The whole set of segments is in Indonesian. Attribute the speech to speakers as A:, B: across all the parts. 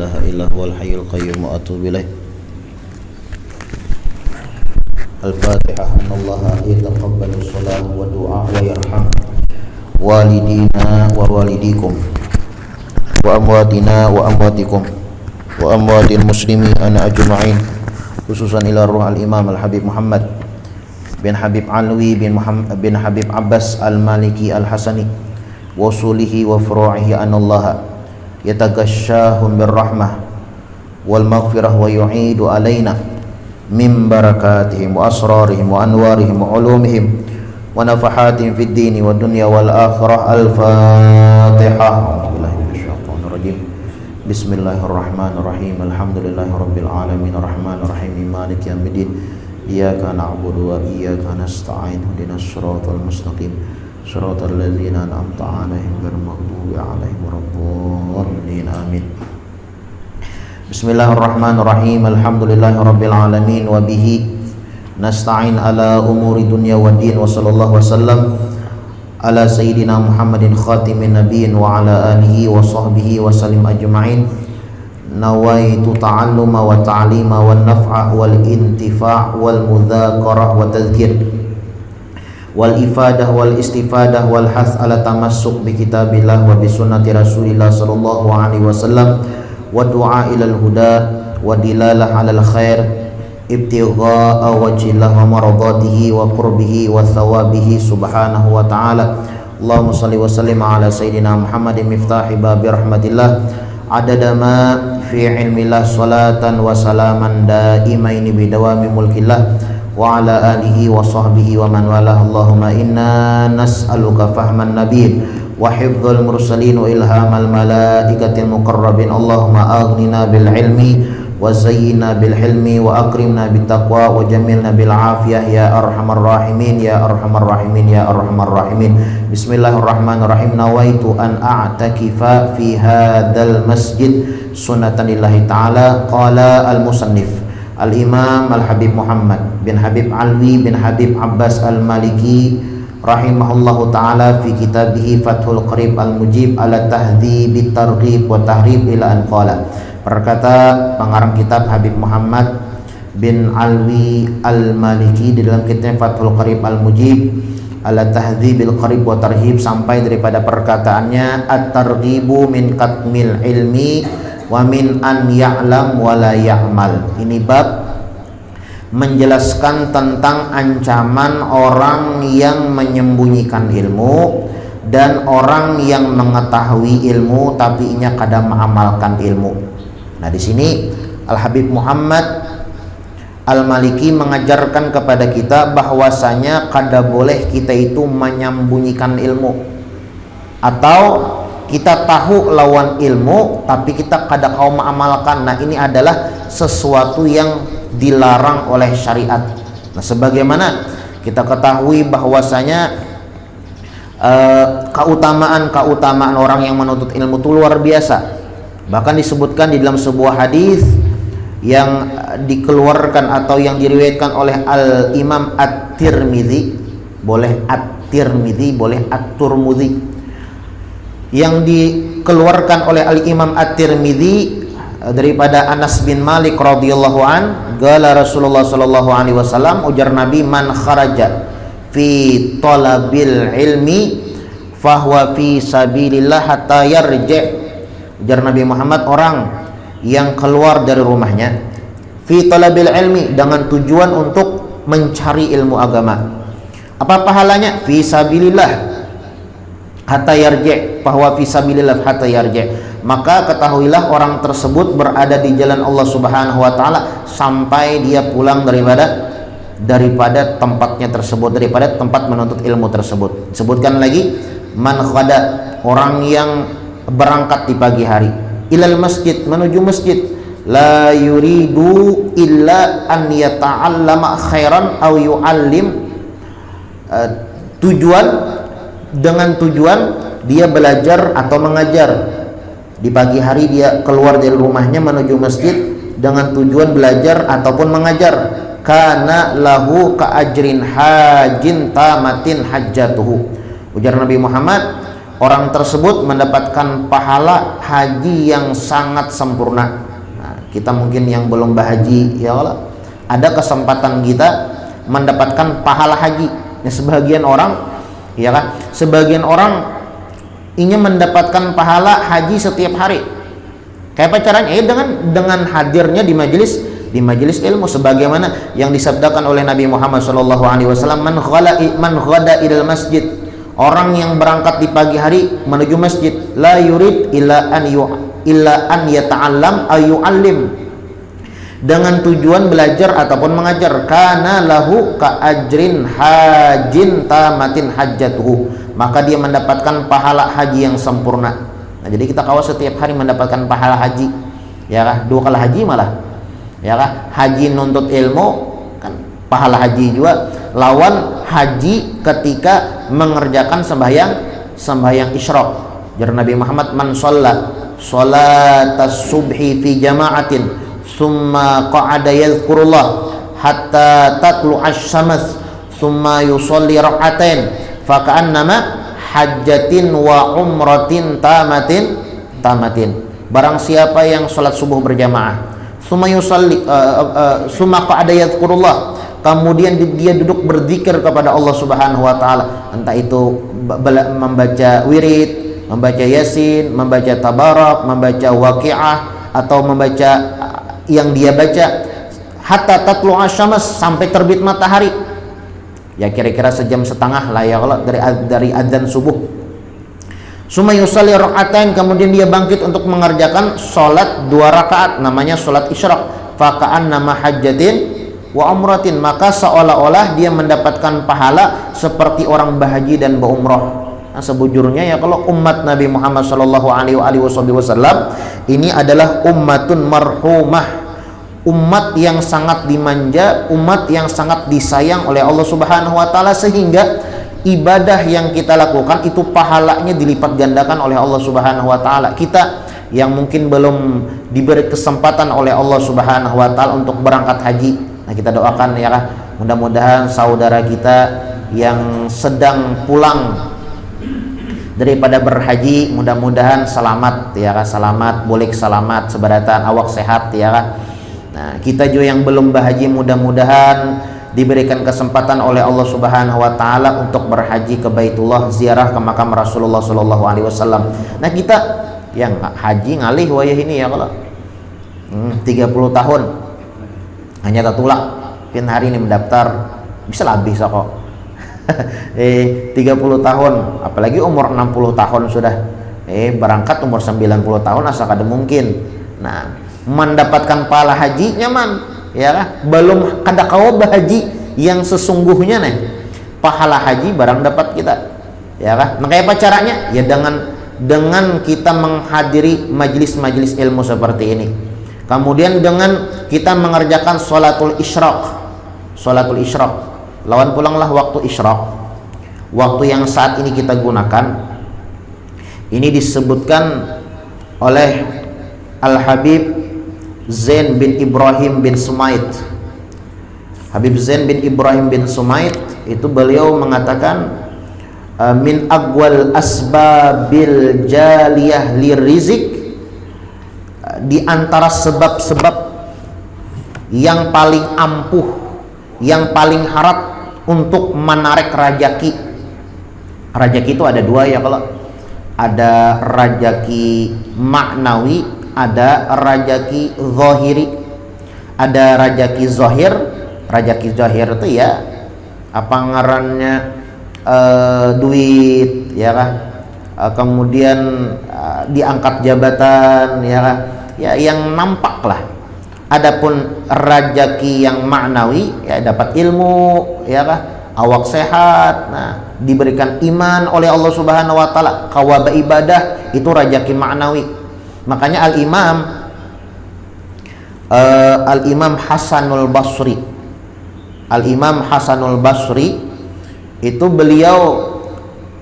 A: ilaha illa huwal hayyul qayyum wa atubu ilaih. Al-Fatihah. Anallaha yataqabbalu shalah wa du'a wa yarham walidina wa walidikum wa amwatina wa amwatikum wa amwatil muslimin ajma'in, khususan ila ruh al-Imam al-Habib Muhammad bin Habib Alwi bin Habib Abbas al-Maliki al-Hasani wa usulihi wa furu'ihi. Anallaha yataghashshahum birrahmah wal maghfirah wa yu'idu alaina min barakatihim wa asrarihim wa anwarihim wa ulumihim wa nafahatihim fid dini wa dunya wal akhirah. Al-Fatihah. Bismillahirrahmanirrahim. Alhamdulillahirabbil alamin arrahmanir rahim maliki yaumiddin. Iyyaka na'budu wa iyyaka nasta'in. Ihdinas siratal mustaqim. Shiratal ladzina an'amta 'alaihim ghairil maghdubi 'alaihim waladdallin. Amin. Bismillahirrahmanirrahim. Alhamdulillahirabbil alamin wa bihi nasta'in ala umuri dunya waddin. Wa sallallahu wasallam ala sayyidina Muhammadin khatimin nabiyyin wa ala alihi wa sahbihi wa sallim ajma'in. Nawaitu ta'alluma wa ta'lima wa naf'a wal intifa' wal mudzakarah wa tadhkir wal ifadah wal istifadah wal hath ala tamassuk bi kitabillah wa bi sunnati rasulillah sallallahu alaihi wasallam wa du'a ilal huda wa dilalah alal khair ibtigha'a wajhillah wa maradatihi wa qurbihi wa thawabihi subhanahu wa ta'ala. Allahumma salli wa sallim ala sayyidina Muhammadin miftahi babi rahmatillah adada ma fi ilmillah salatan wa salaman daimaini bidawami mulkillah wa ala alihi wa sahbihi wa man walah. Allahumma inna nas'aluka fahman nabiyyin wa hifdzal mursalin wa ilhamal malaikatil muqarrabin. Allahumma aghnina bil ilmi wa zayyinna bil hilmi wa akrimna bit taqwa wa jamilna bil afiyah ya arhamar rahimin ya arhamar rahimin ya arhamar rahimin. Bismillahirrahmanirrahim. Nawaitu an a'takifa fi hadzal masjid sunnatanillahi ta'ala. Qala al-musannif al-Imam al-Habib Muhammad bin Habib Alwi bin Habib Abbas al-Maliki rahimahullahu ta'ala fi kitabihi Fathul Qarib al-Mujib ala tahdhibit targhib wa tahrib ila an qala. Berkata pengarang kitab Habib Muhammad bin Alwi al-Maliki di dalam kitab Fathul Qarib al-Mujib ala tahdhibil qarib wa tarhib sampai daripada perkataannya at-targhibu min katmil ilmi wa min an ya'lam wa la ya'mal. Ini bab menjelaskan tentang ancaman orang yang menyembunyikan ilmu dan orang yang mengetahui ilmu tapi inya kada mengamalkan ilmu. Nah, di sini Al-Habib Muhammad Al-Maliki mengajarkan kepada kita bahwasanya kada boleh kita itu menyembunyikan ilmu, atau kita tahu lawan ilmu tapi kita kada kau mengamalkan. Nah, ini adalah sesuatu yang dilarang oleh syariat. Nah, sebagaimana kita ketahui bahwasanya keutamaan orang yang menuntut ilmu itu luar biasa. Bahkan disebutkan di dalam sebuah hadis yang dikeluarkan atau yang diriwayatkan oleh Al-Imam At-Tirmidzi, boleh At-Tirmidzi, boleh At-Turmudzi, yang dikeluarkan oleh Al-Imam At-Tirmidzi daripada Anas bin Malik radhiyallahu an, qala Rasulullah sallallahu alaihi wasallam, ujar Nabi, man kharaja fi talabil ilmi fahuwa fi sabilillah hatta yarji'. Ujar Nabi Muhammad, orang yang keluar dari rumahnya fi talabil ilmi dengan tujuan untuk mencari ilmu agama, apa pahalanya? Fi sabilillah hatta yarji', bahwa fi sabilillah hatta yarji', maka ketahuilah orang tersebut berada di jalan Allah Subhanahu wa taala sampai dia pulang daripada tempatnya tersebut, daripada tempat menuntut ilmu tersebut. Sebutkan lagi, man khada, orang yang berangkat di pagi hari, ilal masjid, menuju masjid, la yuridu illa an yata'allama khairan aw yu'allim, dengan tujuan dia belajar atau mengajar. Di pagi hari dia keluar dari rumahnya menuju masjid dengan tujuan belajar ataupun mengajar. Kana lahu ka ajrin hajin tamatin hajjatuhu. Ujar Nabi Muhammad, orang tersebut mendapatkan pahala haji yang sangat sempurna. Nah, kita mungkin yang belum berhaji, ya Allah, ada kesempatan kita mendapatkan pahala haji. Ya, sebagian orang, ya kan, sebagian orang ingin mendapatkan pahala haji setiap hari. Kayak apa caranya? Dengan hadirnya di majelis ilmu, sebagaimana yang disabdakan oleh Nabi Muhammad SAW, man ghada ilal masjid, orang yang berangkat di pagi hari menuju masjid, la yurid illa an yata'allam ayyu'allim, dengan tujuan belajar ataupun mengajar, kana lahu ka ajrin hajin tamatin hajjatuhu, maka dia mendapatkan pahala haji yang sempurna. Nah, jadi kita kawal setiap hari mendapatkan pahala haji, ya kah? 2 kali haji malah, ya kah? Haji nuntut ilmu kan pahala haji juga, lawan haji ketika mengerjakan sembahyang isyraq. Jar Nabi Muhammad, man sholatas subhi fi jama'atin thumma qa'ada yadhkurullah hatta tatlu'ash syams thumma yusalli rak'atain faka'annama hajjatin wa umratin tamatin. Barang siapa yang sholat subuh berjamaah, summa qa'ada yadhkurullah, kemudian dia duduk berzikir kepada Allah Subhanahu wa taala, entah itu membaca wirid, membaca yasin, membaca tabarak, membaca waqiah, atau membaca yang dia baca hatta tatlu'ash syams, sampai terbit matahari. Ya kira-kira sejam setengah lah ya Allah dari adzan subuh. Summa yusalli rak'atain, kemudian dia bangkit untuk mengerjakan sholat 2 rakaat, namanya sholat isyraq. Faka'annama hajjatin wa umratin, maka seolah-olah dia mendapatkan pahala seperti orang berhaji dan berumrah. Nah, sebujurnya ya kalau umat Nabi Muhammad SAW ini adalah ummatun marhumah, umat yang sangat dimanja, umat yang sangat disayang oleh Allah Subhanahu wa taala, sehingga ibadah yang kita lakukan itu pahalanya dilipat gandakan oleh Allah Subhanahu wa taala. Kita yang mungkin belum diberi kesempatan oleh Allah Subhanahu wa taala untuk berangkat haji, nah kita doakan ya kan, mudah-mudahan saudara kita yang sedang pulang daripada berhaji, mudah-mudahan selamat ya kan, selamat, boleh selamat, sebaratan, awak sehat ya kan. Nah, kita juga yang belum berhaji, mudah-mudahan diberikan kesempatan oleh Allah Subhanahu wa taala untuk berhaji ke Baitullah, ziarah ke makam Rasulullah sallallahu alaihi wasallam. Nah, kita yang haji ngalih wayah ini ya kalau 30 tahun hanya tatulak pin hari ini mendaftar bisa lebih kok. 30 tahun, apalagi umur 60 tahun sudah berangkat umur 90 tahun asal kada mungkin. Nah, mendapatkan pahala haji nyaman ya lah, belum kada kawa berhaji yang sesungguhnya nih pahala haji barang dapat kita ya kan. Nah, kayak apa caranya? Ya dengan kita menghadiri majelis-majelis ilmu seperti ini, kemudian dengan kita mengerjakan sholatul isyraq. Lawan pulanglah waktu isyraq, waktu yang saat ini kita gunakan. Ini disebutkan oleh Al-Habib Zain bin Ibrahim bin Sumait. Habib Zain bin Ibrahim bin Sumait itu beliau mengatakan, min aqwal asbabil jaliyah lirizik, di antara sebab-sebab yang paling ampuh, yang paling harap untuk menarik rajaki. Rajaki itu ada 2 ya kalau, ada rajaki maknawi, ada rajaki zahiri. Ada rajaki zahir. Rajaki zahir itu ya apa ngarannya, duit ya kan, kemudian diangkat jabatan ya kan, ya yang nampak lah. Adapun rajaki yang maknawi ya dapat ilmu ya kan, awak sehat, nah diberikan iman oleh Allah Subhanahu wa taala, kawaba ibadah, itu rajaki maknawi. Makanya Al-Imam Hasanul Basri itu beliau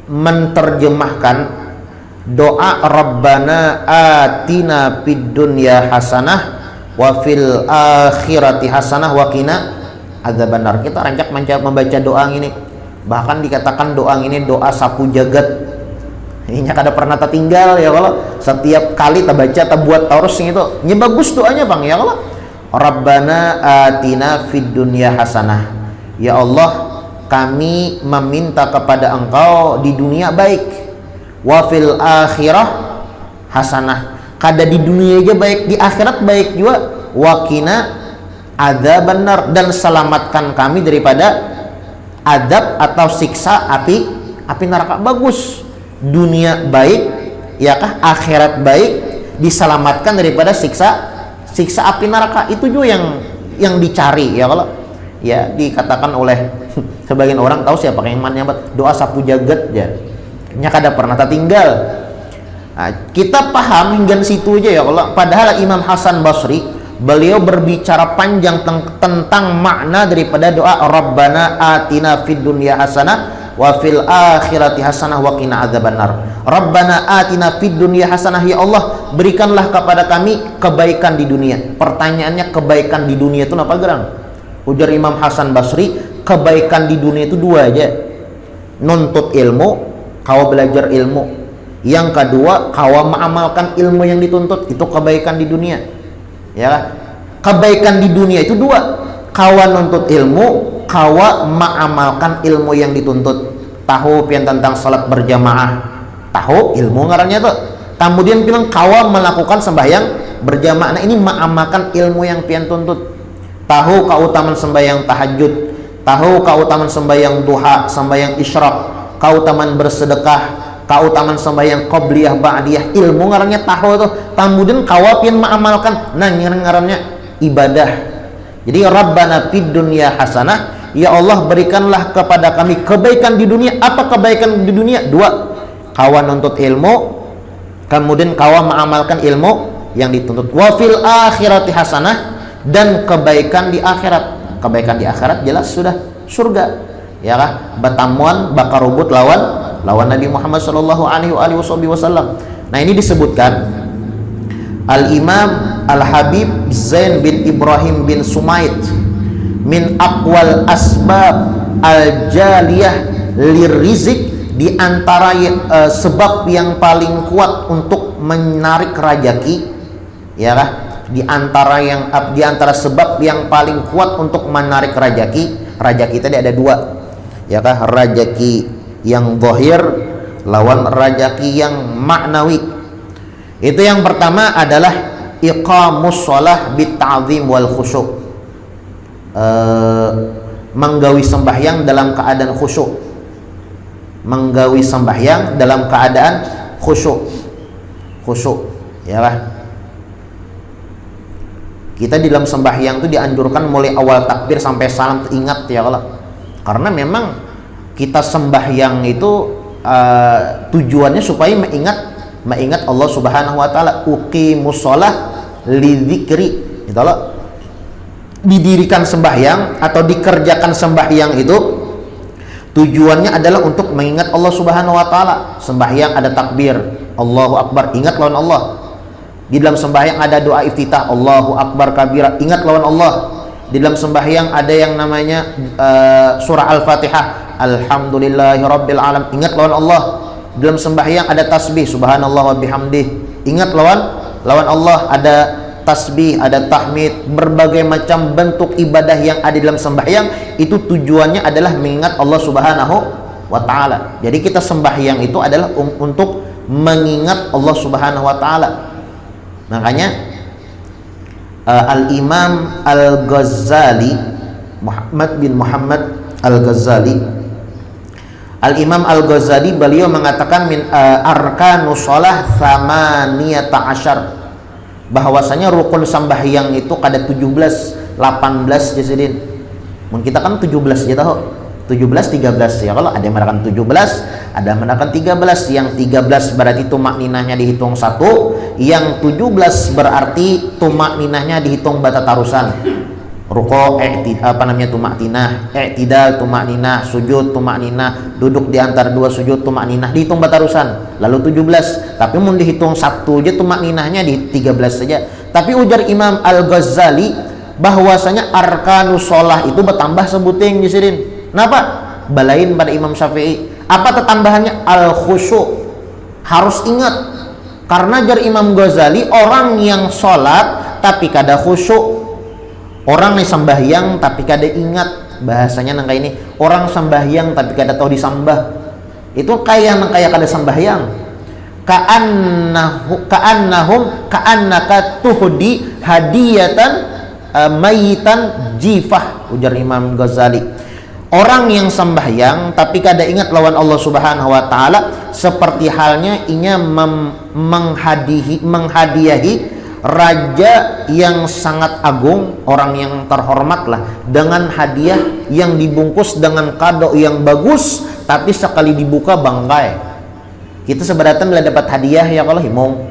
A: menerjemahkan doa Rabbana atina fid dunya hasanah wa fil akhirati hasanah wa qina adzabannar. Kita rancak membaca doa ini, bahkan dikatakan doa ini doa sapu jagat. Ini kada pernah tertinggal ya kalau setiap kali terbaca terbuat terus itu. Ini bagus doanya Bang ya kalau Rabbana atina fid dunya hasanah. Ya Allah, kami meminta kepada Engkau di dunia baik. Wa fil akhirah hasanah. Kada di dunia aja baik, di akhirat baik juga. Wa qina adzabannar, dan selamatkan kami daripada adab atau siksa api neraka. Bagus. Dunia baik, ya kah? Akhirat baik, diselamatkan daripada siksa api neraka. Itu juga yang dicari ya kalau ya dikatakan oleh sebagian orang, tahu siapa yang nyambat doa sapu jagat ya. Nya kada pernah tertinggal. Nah, kita paham hingga situ aja ya kalau padahal Imam Hasan Basri beliau berbicara panjang tentang makna daripada doa Rabbana atina fid dunya hasanah wa fil akhirati hasanah wa qina adzabannar. Rabbana atina fid dunya hasanah, ya Allah berikanlah kepada kami kebaikan di dunia. Pertanyaannya, kebaikan di dunia itu apa gerang? Ujar Imam Hasan Basri, kebaikan di dunia itu dua aja. Nuntut ilmu, kau belajar ilmu. Yang kedua, kau mengamalkan ilmu yang dituntut. Itu kebaikan di dunia. Ya, kebaikan di dunia itu dua. Kau nuntut ilmu, kau mengamalkan ilmu yang dituntut. Tahu pian tentang salat berjamaah, tahu ilmu ngarannya tuh. Kemudian bilang kau melakukan sembahyang berjamaah. Nah, ini mengamalkan ilmu yang pian tuntut. Tahu keutamaan sembahyang tahajud, tahu keutamaan sembahyang duha, sembahyang isyraq, keutamaan bersedekah, keutamaan sembahyang qabliyah ba'diyah. Ilmu ngarannya tahu tuh. Kemudian kau pian mengamalkan. Nah, ngarannya ibadah. Jadi Rabbana fid dunya hasanah, ya Allah berikanlah kepada kami kebaikan di dunia. Apa kebaikan di dunia? Dua. Kawan nuntut ilmu, kemudian kawan mengamalkan ilmu yang dituntut. Wa fil akhirati hasanah, dan kebaikan di akhirat. Kebaikan di akhirat jelas sudah surga. Ya kah? Batamuan bakar rubut lawan Nabi Muhammad sallallahu alaihi wasallam. Nah, ini disebutkan Al-Imam Al-Habib Zain bin Ibrahim bin Sumaid min aqwal asbab al-jaliyah lirrizik, di antara sebab yang paling kuat untuk menarik rajaki, ya kah? Di antara sebab yang paling kuat untuk menarik rajaki tadi ada dua, ya kah? Rajaki yang zahir lawan rajaki yang maknawi. Itu yang pertama adalah iqamus shalah bitta'zim wal khusyuk. Menggawi sembahyang dalam keadaan khusyuk. Menggawi sembahyang dalam keadaan khusyuk. Ya lah. Kita di dalam sembahyang itu dianjurkan mulai awal takbir sampai salam ingat ya Allah. Karena memang kita sembahyang itu tujuannya supaya mengingat Allah Subhanahu wa taala. Uqimus shalah lidzikri. Itu Allah. Didirikan sembahyang atau dikerjakan sembahyang itu tujuannya adalah untuk mengingat Allah Subhanahu wa taala. Sembahyang ada takbir, Allahu akbar, ingat lawan Allah. Di dalam sembahyang ada doa iftitah, Allahu akbar kabira, ingat lawan Allah. Di dalam sembahyang ada yang namanya surah Al-Fatihah, alhamdulillahirabbil alamin, ingat lawan Allah. Di dalam sembahyang ada tasbih, subhanallah wa bihamdih, ingat lawan Allah. Ada tasbih, ada tahmid, berbagai macam bentuk ibadah yang ada dalam sembahyang itu tujuannya adalah mengingat Allah Subhanahu wa taala. Jadi kita sembahyang itu adalah untuk mengingat Allah Subhanahu wa taala. Makanya Al-Imam Al-Ghazali, Muhammad bin Muhammad Al-Ghazali, Al-Imam Al-Ghazali beliau mengatakan min arkanus shalah tsamaniyata asyar, bahwasanya rukun sembahyang itu kada 17, 18 jasidin. Mun kita kan 17 aja tahu. 17 13 ya. Kalau ada yang mengatakan 17, ada yang mengatakan 13. Yang 13 berarti tumakninahnya dihitung 1, yang 17 berarti tumakninahnya dihitung bata tarusan. Ruku' tumakninah, i'tidal tumakninah, sujud tumakninah, duduk di antara dua sujud tumakninah, dihitung batarusan. Lalu 17, tapi mun dihitung 1 aja tumakninahnya di 13 saja. Tapi ujar Imam Al-Ghazali bahwasanya arkanus shalah itu bertambah sebuting jisirin. Kenapa? Balain pada Imam Syafi'i. Apa tambahannya? Al-khusyuk. harus ingat. Karena jar Imam Ghazali, orang yang sholat tapi kada khusyuk, orang yang sembahyang tapi kada ingat, bahasanya nangka ini, orang sembahyang tapi kada tahu disambah, itu kayak kada sembahyang. Ka'annaka tuhdi hadiyatan mayitan jifah, ujar Imam Ghazali. Orang yang sembahyang tapi kada ingat lawan Allah Subhanahu wa taala, seperti halnya inya menghadiahi raja yang sangat agung, orang yang terhormat lah, dengan hadiah yang dibungkus dengan kado yang bagus, tapi sekali dibuka bangkai. Kita seberatan bila dapat hadiah ya kalau himong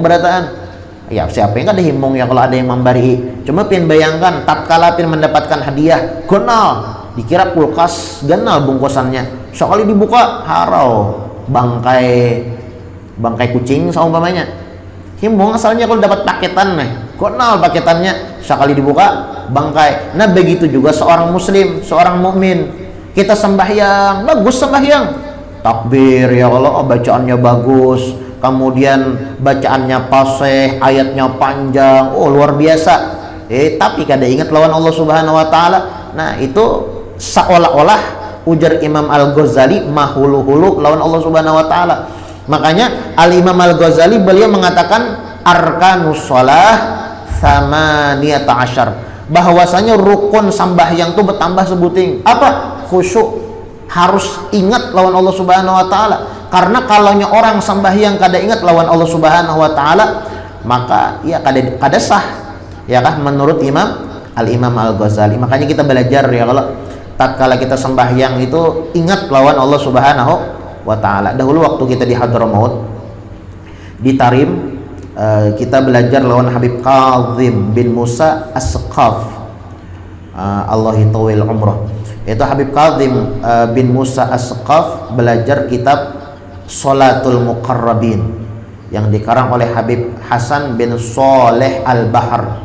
A: berataan. Ya siapa yang ada himong ya kalau ada yang memberi. Cuma pian bayangkan tatkala pian mendapatkan hadiah, gonal dikira kulkas, ganal bungkusannya, sekali dibuka harau bangkai kucing seumpamanya. Himbong asalnya kalau dapat paketan gonal paketannya, sekali dibuka bangkai. Nah begitu juga seorang muslim, seorang mukmin, kita sembahyang bagus, sembahyang takbir ya Allah, bacaannya bagus, kemudian bacaannya fasih, ayatnya panjang, luar biasa, tapi kada ingat lawan Allah Subhanahu wa taala. Nah itu seolah-olah, ujar Imam Al-Ghazali, mahulu-hulu lawan Allah Subhanahu wa taala. Makanya Al-Imam Al-Ghazali beliau mengatakan arkanus shalah tsamaniyata asyar, bahwasanya rukun sembahyang itu bertambah sebuting. Apa? Khusyuk, harus ingat lawan Allah Subhanahu wa taala. Karena kalaunya orang sembahyang kada ingat lawan Allah Subhanahu wa taala, maka ya kada sah. Ya kah menurut Al-Imam Al-Ghazali. Makanya kita belajar ya kalau tatkala kita sembahyang itu ingat lawan Allah Subhanahu wa taala. Dahulu waktu kita di Hadramaut di Tarim, kita belajar lawan Habib Kazim bin Musa As-Saqaf, Allah tawil umrah. Itu Habib Kazim bin Musa As-Saqaf belajar kitab Sholatul Muqarrabin yang dikarang oleh Habib Hasan bin Saleh Al-Bahr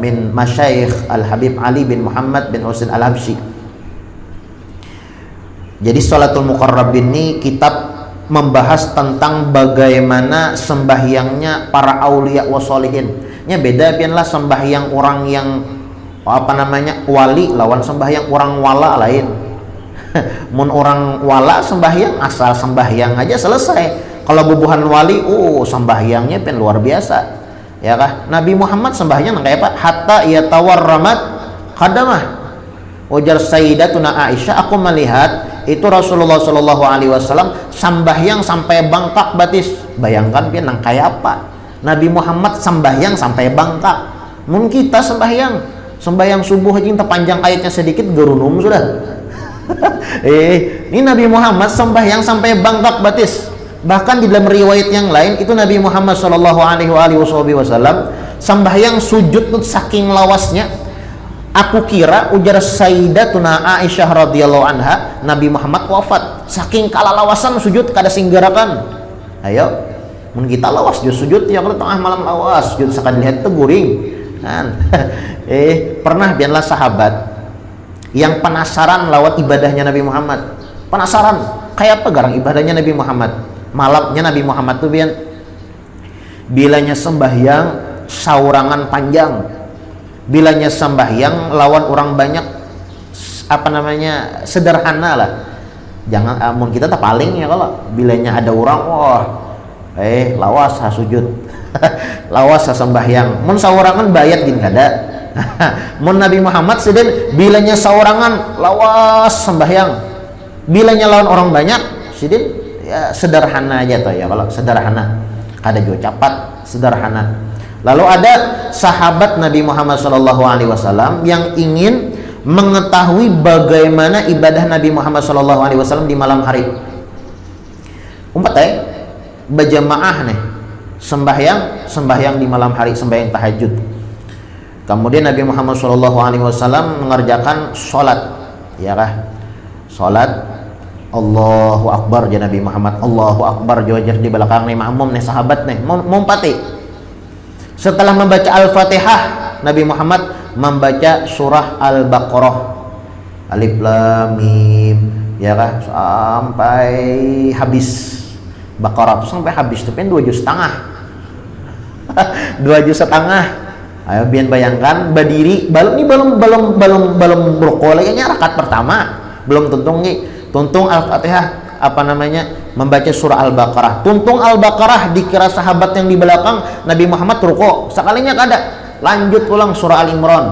A: min masyayikh Al-Habib Ali bin Muhammad bin Husain Al-Habsyi. Jadi Sholatul Muqarrabin ini kitab membahas tentang bagaimana sembahyangnya para aulia wa sholihin. Nya beda pianlah sembahyang orang yang wali lawan sembahyang orang wala lain. Mun orang wala sembahyang asal sembahyang aja selesai. Kalau bubuhan wali, sembahyangnya pen luar biasa. Ya kah? Nabi Muhammad sembahyang kayak apa? Hatta yatawarramat qadamah. Ujar Sayyidatuna Aisyah, aku melihat itu Rasulullah Shallallahu Alaihi Wasallam sembahyang sampai bangkak batis. Bayangkan pian nang kayak apa? Nabi Muhammad sembahyang sampai bangkak. Mun kita sembahyang subuh aja terpanjang ayatnya sedikit gerunum sudah. Ini Nabi Muhammad sembahyang sampai bangkak batis. Bahkan di dalam riwayat yang lain itu Nabi Muhammad Shallallahu Alaihi Wasallam sembahyang sujud tuh saking lawasnya. Aku kira, ujar Sayyidatuna Aisyah radhiyallahu anha, Nabi Muhammad wafat saking kalalawasan sujud kada singgarakan. Ayo, mun kita lawas sujud ya kalau tengah malam lawas sujud sekali lihat tuh guring kan. Pernah biarlah sahabat yang penasaran lawat ibadahnya Nabi Muhammad, penasaran kayak apa garang ibadahnya Nabi Muhammad. Malamnya Nabi Muhammad tuh bilanya sembahyang saurangan panjang, bilanya sembahyang lawan orang banyak sederhana lah. Jangan amun kita tak paling ya kalau bilanya ada orang lawas sujud lawas sembahyang. Mun saurangan bayat gin kada. Mun Nabi Muhammad sidin bilanya saurangan lawas sembahyang, bilanya lawan orang banyak sidin ya sederhana aja tuh ya, kalau sederhana kada jauh capat sederhana. Lalu ada sahabat Nabi Muhammad SAW yang ingin mengetahui bagaimana ibadah Nabi Muhammad SAW di malam hari. Berjamaah nih sembahyang di malam hari, sembahyang tahajud. Kemudian Nabi Muhammad SAW mengerjakan sholat, ya kah? Sholat Allahu Akbar ya Nabi Muhammad, Allahu Akbar jawajah di belakang nih makmum nih sahabat nih mumpati. Setelah membaca Al-Fatihah, Nabi Muhammad membaca surah Al-Baqarah, Alif Lam Mim, ya kah? Sampai habis. Baqarah tuh sampai habis tuh 2,5 juz. 2,5 juz. Ayo biar bayangkan berdiri belum rukuk lagi rakaat pertama belum tuntung Al-Fatihah membaca surah Al-Baqarah. Tuntung Al-Baqarah dikira sahabat yang di belakang Nabi Muhammad rukuk. Sekalinya kada lanjut ulang surah Al-Imran.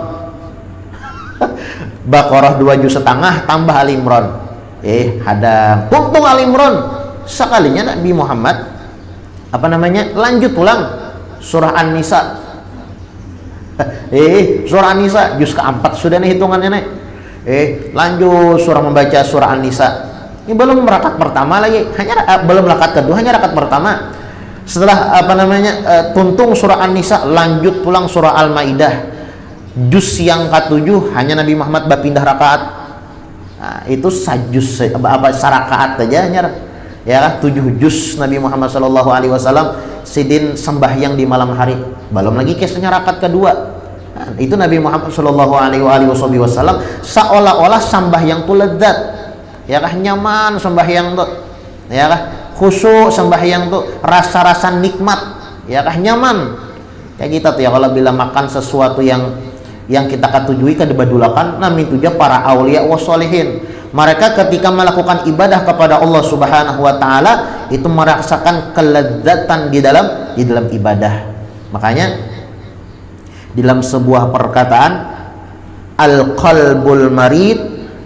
A: Baqarah 2,5 juz tambah Al-Imran. Hadang tuntung Al-Imran. Sekalinya Nabi Muhammad lanjut ulang surah An-Nisa. Surah An-Nisa juz ke-4 sudah nih hitungannya nih. Lanjut membaca surah An-Nisa. Ini belum rakaat pertama lagi, belum rakaat kedua, hanya rakaat pertama. Setelah tuntung surah An-Nisa, lanjut pulang surah Al-Maidah. Juz yang ke-7 hanya Nabi Muhammad berpindah rakaat. Nah, itu sajus sarakaat aja ya 7 juz Nabi Muhammad sallallahu alaihi wasallam sidin sembahyang di malam hari. Belum lagi kisahnya rakaat kedua. Nah, itu Nabi Muhammad sallallahu alaihi wasallam seolah-olah sembahyang tuh lezat. Ya kah nyaman sembahyang tuh. Ya kah khusyuk sembahyang tuh rasa-rasa nikmat. Ya kah nyaman. Kayak kita tuh ya kalau bila makan sesuatu yang kita ketujui kadebadulakan namin tujuh para aulia wassolihin. Mereka ketika melakukan ibadah kepada Allah Subhanahu wa taala itu merasakan kelezatan di dalam ibadah. Makanya dalam sebuah perkataan al-qalbul marid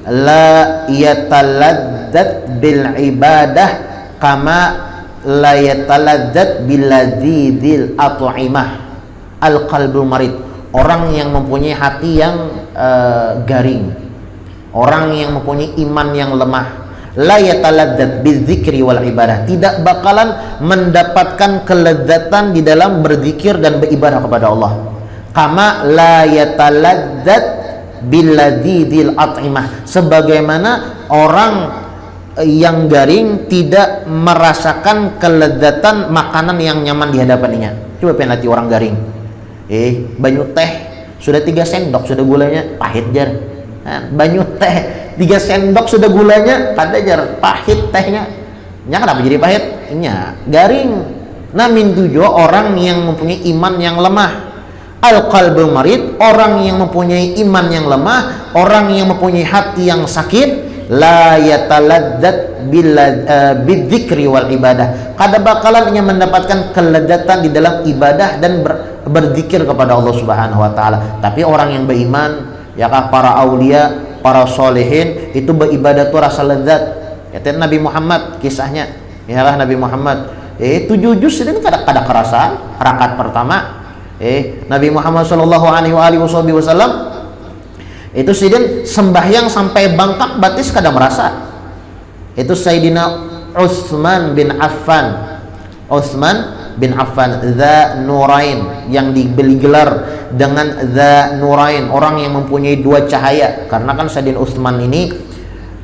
A: la yataladzat bil ibadah kama la yataladzat bil ladzidil at'imah. Al-qalbul marid, orang yang mempunyai hati yang garing, orang yang mempunyai iman yang lemah, la yataladzat bidzikri wal ibadah, tidak bakalan mendapatkan kelezatan di dalam berzikir dan beribadah kepada Allah. Kama la yataladzat billadzidil at'imah, sebagaimana orang yang garing tidak merasakan kelezatan makanan yang nyaman di hadapannya. Coba pengen orang garing. Banyu teh sudah 3 sendok sudah gulanya pahit jar. Banyu teh 3 sendok sudah gulanya kada jar pahit tehnya. Nya kenapa jadi pahit? Nya garing. Namin tujuh orang yang mempunyai iman yang lemah. Al-qalbul marid, orang yang mempunyai iman yang lemah, orang yang mempunyai hati yang sakit, la yataladzat bidzikri wal ibadah, kada bakalan ia mendapatkan kelezatan di dalam ibadah dan berzikir kepada Allah Subhanahu wa taala. Tapi orang yang beriman, ya kah para aulia, para solehin itu beribadah tuh rasa lezat. Kata Nabi Muhammad kisahnya, ya kah Nabi Muhammad 7 juz ini kada kerasaan rakaat pertama. Nabi Muhammad sallallahu alaihi wasallam itu sidin sembahyang sampai bangkak batis kada merasa. Itu Sayyidina Utsman bin Affan Dza Nurain, yang diberi gelar dengan Dza Nurain, orang yang mempunyai 2 cahaya, karena kan Sayyidina Utsman ini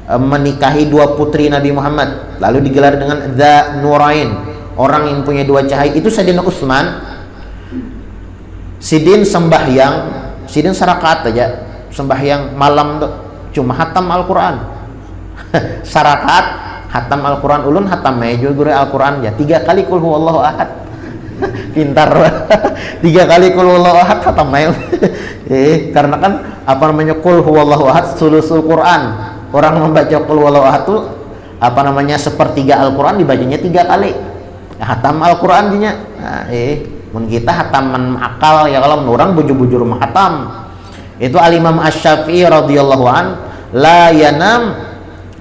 A: menikahi 2 putri Nabi Muhammad, lalu digelar dengan Dza Nurain, orang yang mempunyai 2 cahaya. Itu Sayyidina Utsman sidin sembahyang, sidin sarakaat aja sembahyang malam tuh cuma hatam Al-Quran. Sarakaat hatam Al-Quran, ulun hatam aja guru Al-Quran ya 3 kali kul huwallahu ahad. Pintar. 3 kali kul huwallahu ahad hatam aja. Karena kan kul huwallahu ahad sulusul Quran. Orang membaca kul huwallahu ahad tuh sepertiga Al-Quran dibacanya 3 kali. Ya, hatam Al-Quran nya. Nah, mun kita hataman akal ya, kalau orang bujur-bujur hatam. Itu Al-Imam Asy-Syafi'i radhiyallahu an, la yanam,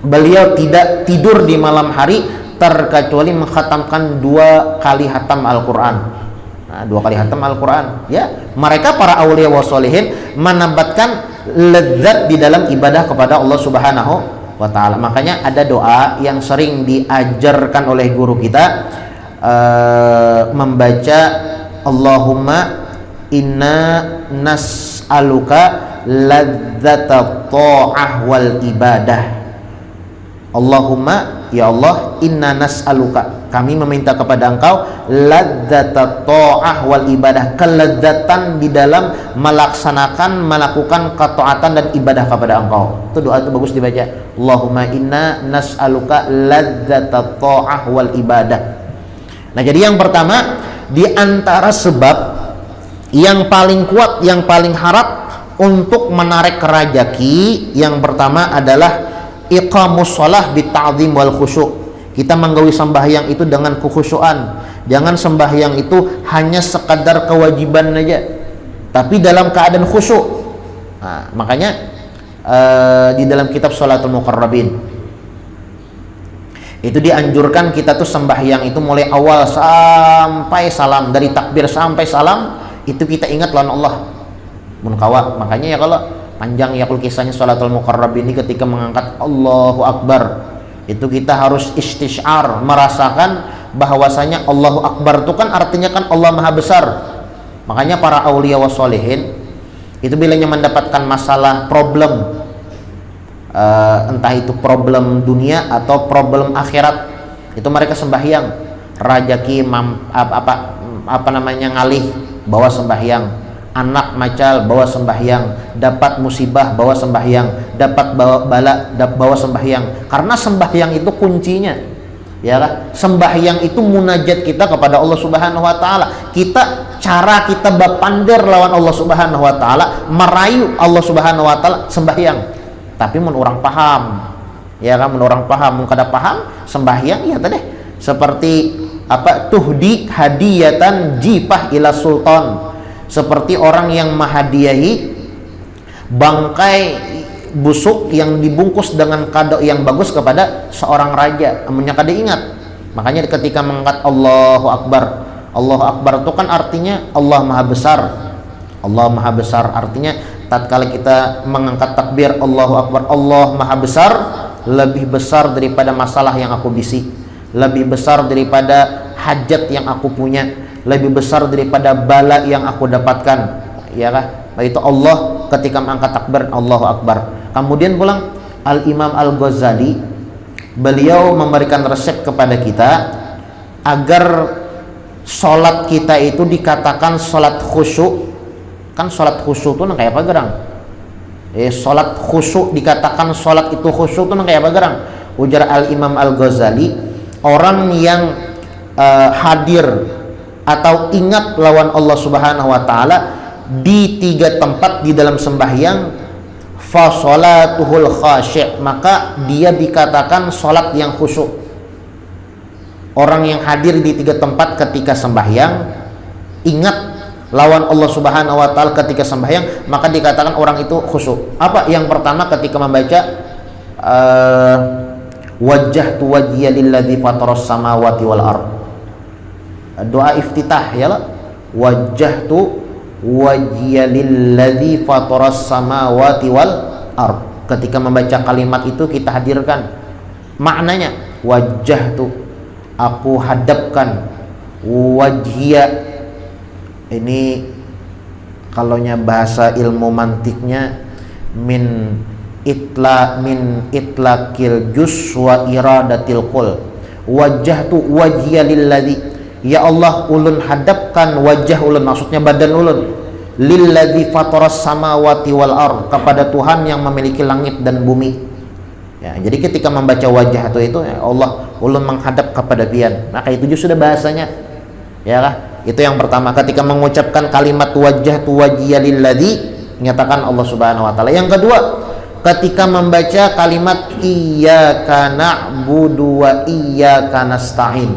A: beliau tidak tidur di malam hari terkecuali menghatamkan 2 kali hatam Al-Quran. Nah, 2 kali hatam Al-Quran ya. Mereka para aulia wa sholihin menambahkan lezat di dalam ibadah kepada Allah Subhanahu wa ta'ala. Makanya ada doa yang sering diajarkan oleh guru kita, membaca Allahumma inna nas'aluka ladzata ta'ah wal ibadah. Allahumma, ya Allah, inna nas'aluka, kami meminta kepada engkau ladzata ta'ah wal ibadah, kelezatan di dalam melakukan ketaatan dan ibadah kepada engkau. Itu doa itu bagus dibaca. Allahumma inna nas'aluka ladzata ta'ah wal ibadah. Nah, jadi yang pertama di antara sebab yang paling kuat, yang paling harap untuk menarik rajaki, yang pertama adalah iqamus shalah bita'zim wal khusyuk. Kita menggawi sembahyang itu dengan kekhusyuan. Jangan sembahyang itu hanya sekadar kewajiban aja, tapi dalam keadaan khusyuk. Nah, makanya di dalam kitab Sholatul Muqarrabin itu dianjurkan kita tuh sembahyang itu mulai awal sampai salam, dari takbir sampai salam itu kita ingat lawan Allah munkawa. Makanya ya kalau panjang ya kisahnya Sholatul Muqarrabin ini, ketika mengangkat Allahu Akbar itu kita harus istisyar, merasakan bahwasanya Allahu Akbar itu kan artinya kan Allah Maha Besar. Makanya para aulia wa sholihin itu bilanya mendapatkan masalah, problem, entah itu problem dunia atau problem akhirat, itu mereka sembahyang, rajaki ngalih bawa sembahyang, anak macal bawa sembahyang, dapat musibah bawa sembahyang, dapat bala bawa sembahyang. Karena sembahyang itu kuncinya, ya kan? Sembahyang itu munajat kita kepada Allah Subhanahu wa taala. Cara kita bapandir lawan Allah Subhanahu wa taala, merayu Allah Subhanahu wa taala sembahyang. Tapi mun orang paham, ya kan, mun orang paham, mun kada paham sembahyang ya tadi seperti tuhdi hadiyatan jifah ila sultan, seperti orang yang menghadiahi bangkai busuk yang dibungkus dengan kado yang bagus kepada seorang raja, amunnya kada ingat. Makanya ketika mengangkat Allahu Akbar, Allahu Akbar itu kan artinya Allah Maha Besar. Allah Maha Besar artinya tatkala kita mengangkat takbir Allahu Akbar, Allah Maha Besar, lebih besar daripada masalah yang aku bisi, lebih besar daripada hajat yang aku punya, lebih besar daripada bala yang aku dapatkan, ya kan? Itu Allah ketika mengangkat takbir Allahu Akbar. Kemudian pulang Al-Imam Al-Ghazali, beliau memberikan resep kepada kita agar sholat kita itu dikatakan sholat khusyuk. Kan sholat khusyuk itu kayak apa gerang? Sholat khusyuk dikatakan sholat itu khusyuk itu kayak apa gerang? Ujar Al-Imam Al-Ghazali, orang yang hadir atau ingat lawan Allah Subhanahu wa taala di 3 tempat di dalam sembahyang, fa sholatuhul khasyik, maka dia dikatakan sholat yang khusyuk. Orang yang hadir di 3 tempat ketika sembahyang, ingat lawan Allah Subhanahu wa taala ketika sembahyang, maka dikatakan orang itu khusyuk. Apa? Yang pertama ketika membaca wajjahtu wajhiya lilladzi fataras samawati wal ard. Doa iftitah ya lah. Wajjahtu wajhiya lilladzi fataras samawati wal ard. Ketika membaca kalimat itu kita hadirkan maknanya, wajjahtu, aku hadapkan, wajhiya, ini kalaunya bahasa ilmu mantiknya min itlaqil juz wa iradatil qul. Wajjahtu wajhiya lilladzi, ya Allah ulun hadapkan wajah ulun, maksudnya badan ulun, lilladzi fataras samawati wal ard, kepada Tuhan yang memiliki langit dan bumi. Ya, jadi ketika membaca wajah itu ya Allah ulun menghadap kepada pian, maka itu sudah bahasanya, ya kan? Itu yang pertama ketika mengucapkan kalimat wajjahtu wajhiya lilladzi, menyatakan Allah Subhanahu wa taala. Yang kedua, ketika membaca kalimat iyyaka na'budu wa iyyaka nasta'in.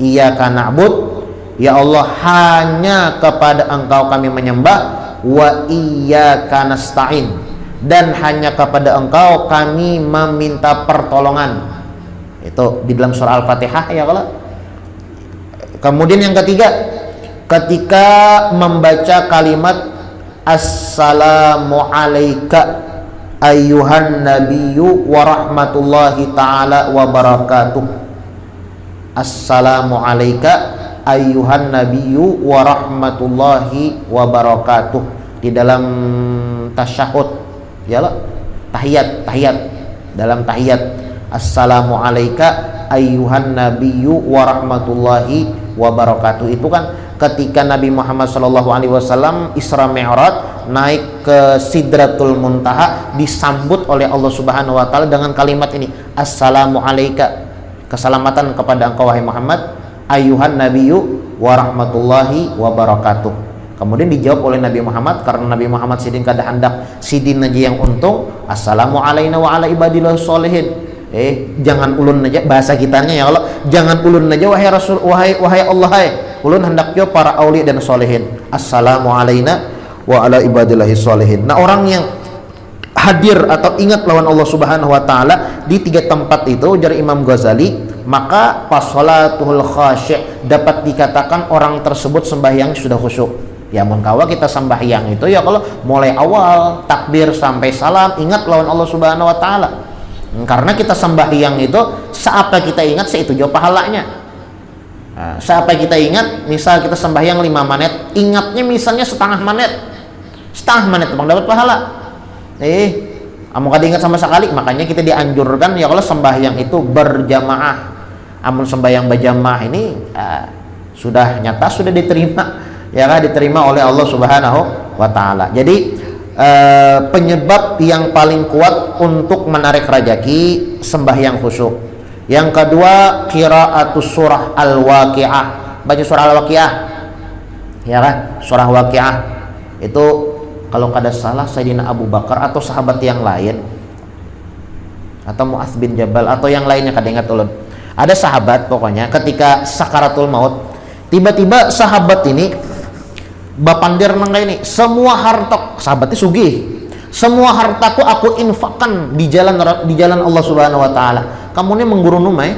A: Iyyaka na'bud, ya Allah hanya kepada Engkau kami menyembah, wa iyyaka nasta'in, dan hanya kepada Engkau kami meminta pertolongan. Itu di dalam surah Al-Fatihah ya kalau. Kemudian yang ketiga, ketika membaca kalimat assalamu alayka ayyuhan nabiyyu wa rahmatullahi ta'ala wa barakatuh. Assalamu alayka ayyuhan nabiyyu wa rahmatullahi wa barakatuh. Di dalam tasyahud ya lah, tahiyat dalam tahiyat, assalamu alayka ayyuhan nabiyyu wa rahmatullahi wa barakatuh. Itu kan ketika Nabi Muhammad SAW Isra Mi'raj naik ke Sidratul Muntaha, disambut oleh Allah Subhanahu wa taala dengan kalimat ini, assalamu alayka, keselamatan kepada engkau wahai Muhammad, ayuhan nabiyyu wa rahmatullahi wa barakatuh. Kemudian dijawab oleh Nabi Muhammad, karena Nabi Muhammad sidin kada hendak sidin aja yang untung, assalamu alaina wa ala ibadillah sholihin. Jangan ulun aja bahasa kitanya ya Allah, jangan ulun aja wahai Rasul, wahai Allah, ulun hendak jo para aulia dan sholihin. Assalamu alaina wa ala ibadillahi sholihin. Nah, orang yang hadir atau ingat lawan Allah Subhanahu wa taala di 3 tempat itu, ujar Imam Ghazali, maka fasolatuhul khasyih, dapat dikatakan orang tersebut sembahyang sudah khusyuk. Ya mun kawa kita sembahyang itu ya kalau mulai awal takbir sampai salam ingat lawan Allah Subhanahu wa taala. Karena kita sembahyang itu seapa kita ingat seitu jauh pahalanya. Nah, seapa kita ingat, misal kita sembahyang 5 menit, ingatnya misalnya setengah menit Bang dapat pahala. Amun kada ingat sama sekali, makanya kita dianjurkan ya kalau sembahyang itu berjamaah. Amun sembahyang berjamaah ini sudah nyata, sudah diterima ya kan, diterima oleh Allah Subhanahu wa taala. Jadi penyebab yang paling kuat untuk menarik rejeki sembahyang khusyuk. Yang kedua, qiraatus surah Al-Waqiah, baca surah Al-Waqiah ya kan, surah Waqiah itu kalau kada salah Sayyidina Abu Bakar atau sahabat yang lain atau Mu'adz bin Jabal atau yang lainnya kada ingat ulun. Ada sahabat pokoknya ketika sakaratul maut, tiba-tiba sahabat ini bapandir nang ini, semua harta sahabatnya sugih, semua hartaku aku infakkan di jalan Allah Subhanahu wa taala. Kamu ini mengguru numai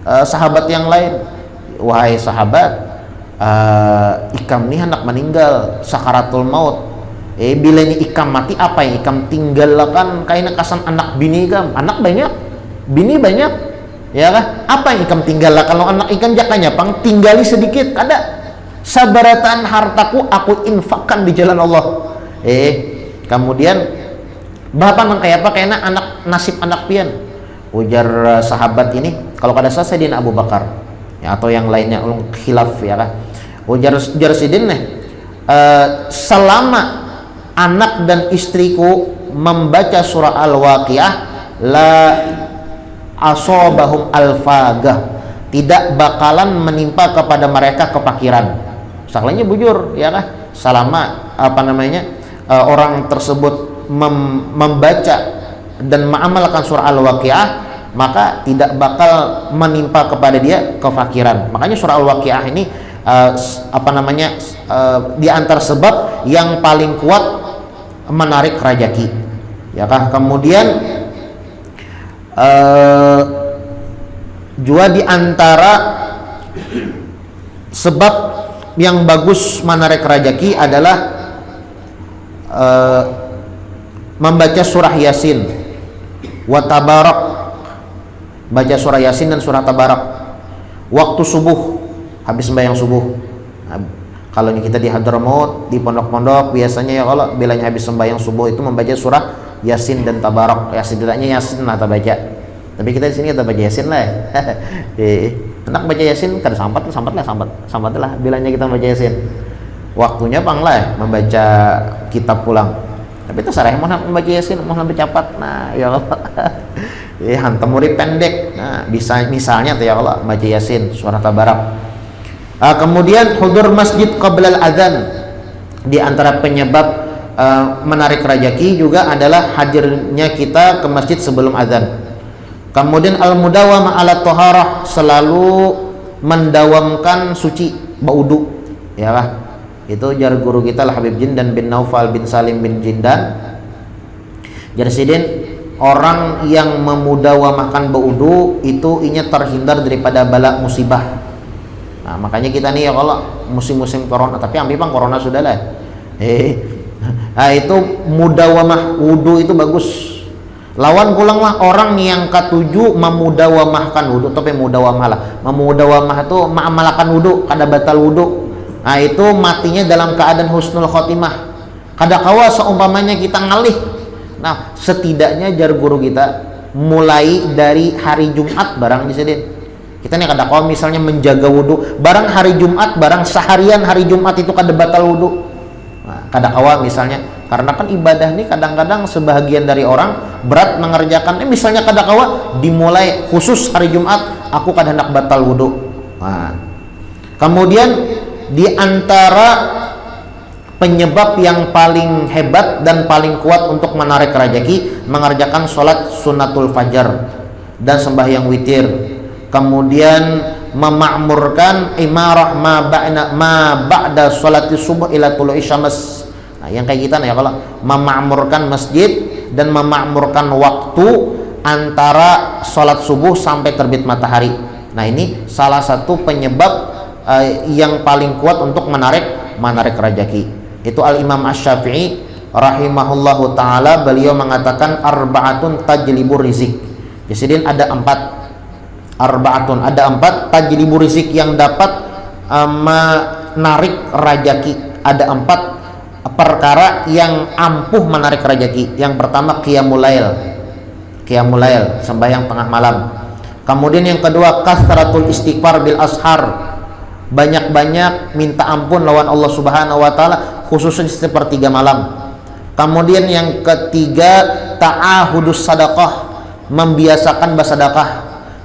A: sahabat yang lain, wahai sahabat, ikam ini hendak meninggal sakaratul maut. Bila ini ikam mati, apa yang ikam tinggalkan? Kayak kasan anak bini ikam, anak banyak, bini banyak, ya kan? Apa yang ikam tinggalkan? Kalau anak ikan jakanya pang tinggali sedikit, kada. Sabarataan hartaku aku infakkan di jalan Allah. Kemudian bapak nang kayak apa? Kayaknya anak nasib anak pian. Ujar sahabat ini, kalau kada salah Sayyidina Abu Bakar, ya, atau yang lainnya, ulun khilaf ya kan. Ujar sidin nih, selama anak dan istriku membaca surah Al-Waqiah, la asobahum al-fagah, tidak bakalan menimpa kepada mereka kepakiran. Saklanya bujur ya kan, selama orang tersebut membaca dan mengamalkan surah Al-Waqiah, maka tidak bakal menimpa kepada dia kefakiran. Makanya surah Al-Waqiah ini di antara sebab yang paling kuat menarik rejeki ya kan. Kemudian juga di antara sebab yang bagus menarik rejeki adalah membaca surah Yasin wa Tabarak, baca surah Yasin dan surah Tabarak waktu subuh, habis sembahyang subuh. Kalau kita di Hadramaut, di pondok-pondok biasanya ya kalau bilanya habis sembahyang subuh itu membaca surah Yasin dan Tabarak. Ya setidaknya Yasin lah kita baca. Tapi kita di sini kita baca Yasin lah. Enak baca Yasin kada sampat lah bilanya kita baca Yasin. Waktunya pang lah membaca kitab pulang. Tapi itu sareh mau membaca Yasin, mau bercapat. Nah, ya Allah. Hantam murid pendek. Nah, bisa misalnya tuh ya Allah baca Yasin, surah Tabarak. Kemudian hudur masjid qabla al-adzan, di antara penyebab menarik rejeki juga adalah hadirnya kita ke masjid sebelum azan. Kemudian al-mudawamah ala thaharah, selalu mendawamkan suci baudu ya lah. Itu jar guru kita lah Habib Jindan bin Naufal bin Salim bin Jindan. Jar sidin, orang yang memudawamahkan baudu itu inya terhindar daripada bala musibah. Nah, makanya kita nih ya kalau musim-musim corona, tapi ambil bang corona sudah lah. Nah, itu mudawamah wudu itu bagus. Lawan pulanglah orang yang ketujuh memudawamahkan wudu, tapi mudawamah lah. Memudawamah itu mengamalkan wudu, kada batal wudu. Nah, itu matinya dalam keadaan husnul khotimah. Kada kawa seumpamanya kita ngalih. Nah, setidaknya jar guru kita mulai dari hari Jumat barang di sini. Kita nih kada kawa misalnya menjaga wudu barang hari Jumat, barang seharian hari Jumat itu kada batal wudu. Nah, kada kawa misalnya, karena kan ibadah ini kadang-kadang sebahagian dari orang berat mengerjakan. Misalnya kada kawa dimulai khusus hari Jumat, aku kada hendak batal wudu. Nah, Kemudian di antara penyebab yang paling hebat dan paling kuat untuk menarik rezeki, mengerjakan sholat sunnatul fajar dan sembahyang witir. Kemudian memakmurkan imarah ma ba'da sholati subuh ila tulu'i syams. Nah, yang kayak kita nih ya, kalau memakmurkan masjid dan memakmurkan waktu antara sholat subuh sampai terbit matahari. Nah, ini salah satu penyebab yang paling kuat untuk menarik rezeki. Itu Al-Imam Asy-Syafi'i rahimahullahu ta'ala, beliau mengatakan arba'atun tajlibur rizik. Jadi ada empat tajlibur rizik yang dapat menarik rezeki. Ada 4 perkara yang ampuh menarik rezeki. Yang pertama qiyamul lail, sembahyang tengah malam. Kemudian yang kedua kasratul istighfar bil ashar, banyak-banyak minta ampun lawan Allah Subhanahu wa taala, khususnya sepertiga malam. Kemudian yang ketiga ta'ahudus sadaqah, membiasakan bersedekah.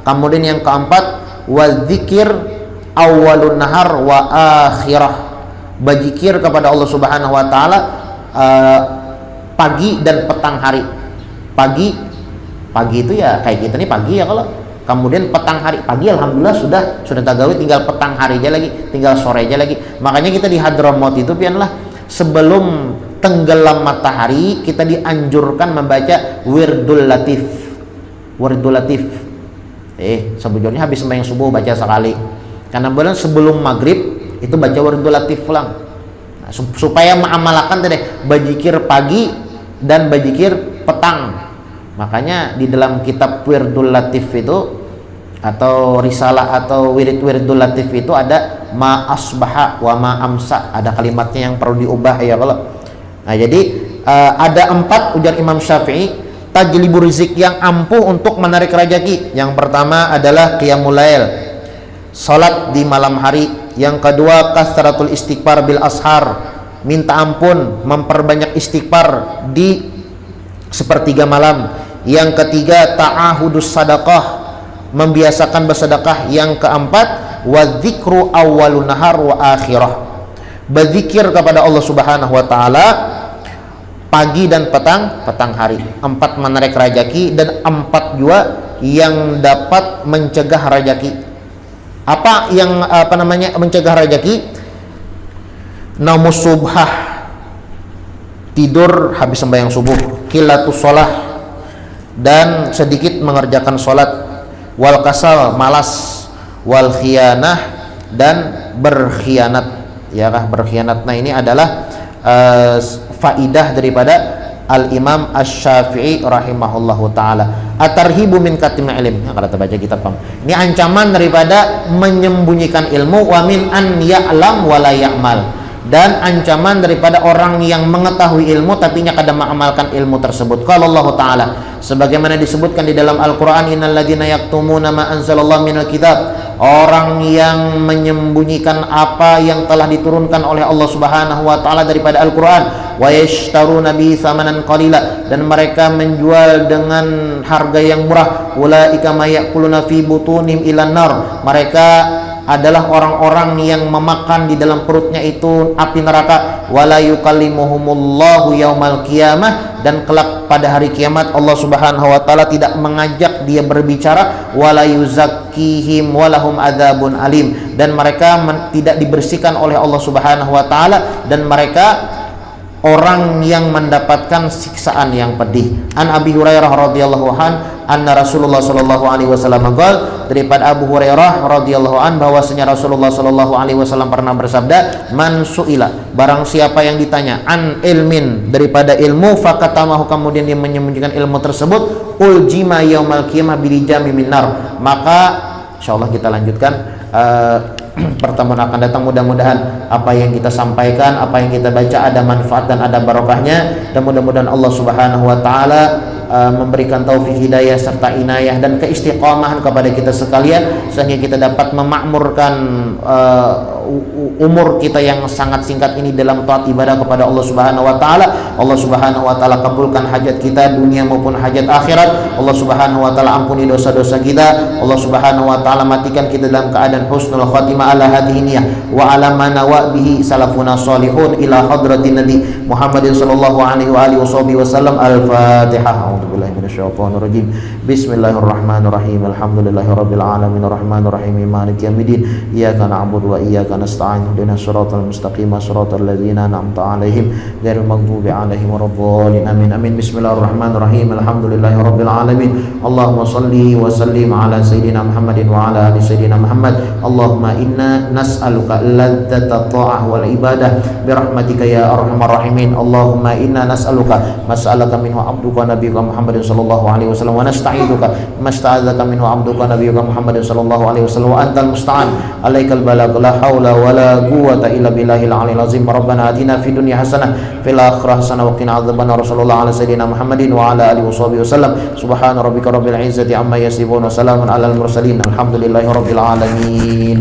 A: Kemudian yang keempat wadzikir awwalun nahar wa akhirah, berzikir kepada Allah Subhanahu wa taala pagi dan petang hari. Pagi itu ya kayak kita nih pagi ya kalau. Kemudian petang hari, pagi alhamdulillah sudah tagawih, tinggal petang hari aja lagi, tinggal sore aja lagi. Makanya kita di Hadramaut itu pianlah sebelum tenggelam matahari kita dianjurkan membaca wirdul latif. Sebetulnya habis sembahyang subuh baca sekali. Karena bulan sebelum maghrib itu baca wirdul latif pulang. Nah, supaya mengamalkan tadi berzikir pagi dan berzikir petang. Makanya di dalam kitab Wirdul Latif itu atau risalah atau wiridul latif itu ada ma asbaha wa ma amsa, ada kalimatnya yang perlu diubah ya kalau. Nah, jadi ada 4 ujar Imam Syafi'i tajlibur rizq yang ampuh untuk menarik rezeki. Yang pertama adalah qiyamul lail, salat di malam hari. Yang kedua kasratul istighfar bil ashar, minta ampun, memperbanyak istighfar di sepertiga malam. Yang ketiga ta'ahudus sadaqah, membiasakan bersedekah. Yang keempat wadzikru awwalun nahar wa akhirah, berzikir kepada Allah Subhanahu wa taala pagi dan petang hari. 4 menarik rezeki dan 4 juga yang dapat mencegah rezeki. Apa yang mencegah rezeki? Naumus subhah, tidur habis sembahyang subuh. Qillatus shalah, dan sedikit mengerjakan sholat. Wal kasal, malas. Wal khianah, dan berkhianat. Ya kah, berkhianat. Nah, ini adalah faidah daripada Al-Imam Asy-Syafi'i rahimahullahu ta'ala. At-tarhibu min katimil ilm, yang kita baca kitab kamu. Ini ancaman daripada menyembunyikan ilmu. Wa min an ya'lam wa la ya'mal, dan ancaman daripada orang yang mengetahui ilmu tapi nya kada mengamalkan ilmu tersebut. Qala Allah Ta'ala, sebagaimana disebutkan di dalam Al-Qur'an, innal ladzina yaktumuna ma anzalallahu minal kitab, orang yang menyembunyikan apa yang telah diturunkan oleh Allah Subhanahu wa taala daripada Al-Qur'an, wa yashtaruna bihi tsamanan qalila, dan mereka menjual dengan harga yang murah. Ulaika may ya'kuluna fi butunihim ilan nar, mereka adalah orang-orang yang memakan di dalam perutnya itu api neraka. Wala yukallimuhumullahu yaumal qiyamah, dan kelak pada hari kiamat Allah Subhanahu wa taala tidak mengajak dia berbicara. Wala yuzakkihim walahum adzabun alim, dan mereka tidak dibersihkan oleh Allah Subhanahu wa taala, dan mereka orang yang mendapatkan siksaan yang pedih. An Abi Hurairah radhiyallahu anna Rasulullah sallallahu alaihi wasallam qala, daripada Abu Hurairah radhiyallahu an bahwasanya Rasulullah sallallahu alaihi wasallam pernah bersabda, man suila, barang siapa yang ditanya an ilmin, daripada ilmu, fakatamahu, kemudian dia menyembunyikan ilmu tersebut, uljima yaumal qiyamah bilijami minar, maka insyaallah kita lanjutkan pertemuan akan datang. Mudah-mudahan apa yang kita sampaikan, apa yang kita baca ada manfaat dan ada barokahnya, dan mudah-mudahan Allah Subhanahu wa taala memberikan taufik hidayah serta inayah dan keistiqomahan kepada kita sekalian, sehingga kita dapat memakmurkan umur kita yang sangat singkat ini dalam taat ibadah kepada Allah Subhanahu wa taala. Allah Subhanahu wa taala kabulkan hajat kita dunia maupun hajat akhirat. Allah Subhanahu wa taala ampuni dosa-dosa kita. Allah Subhanahu wa taala matikan kita dalam keadaan husnul khatimah ala hadhihi niyah wa ala ma nawa bihi salafuna salihun ila hadratin nabi Muhammadin sallallahu alaihi wa alihi wasallam. Al-Fatihah. A'udzubillahi minasyaitonir rajim. Bismillahirrahmanirrahim. Alhamdulillahirabbil alamin arrahmanir rahim maliki yaumiddin. Iyyaka na'budu wa iyyaka nasta'in. Ihdinas siratal mustaqim siratal ladzina an'amta 'alaihim ghairil maghdubi 'alaihim waladdallin. Amin. Amin. Bismillahirrahmanirrahim. Alhamdulillahirabbil alamin. Allahumma shalli wa sallim ala sayidina Muhammadin wa ala ali sayidina Muhammad. Allahumma inna nas'aluka ladzata ta'ah wal ibadah birahmatika ya arhamar rahimin. Allahumma inna nas'aluka mas'alaka minhu abduka nabiyyuka Muhammadin sallallahu alaihi wasallam wa nasta'iduka masta'adzaka minhu abduka nabiyyuka Muhammadin sallallahu alaihi wasallam wa antal musta'an alaikal balagh la haula wala quwwata illa billahil aliyil azim. Rabbana atina fid dunya hasanah fil akhirati hasanah wa qina adzabannar. Sallallahu ala sayidina Muhammadin wa ala alihi washabihi wasallam. Subhana rabbika rabbil izzati amma yasifun wa salamun alal mursalin. Alhamdulillahi rabbil alamin.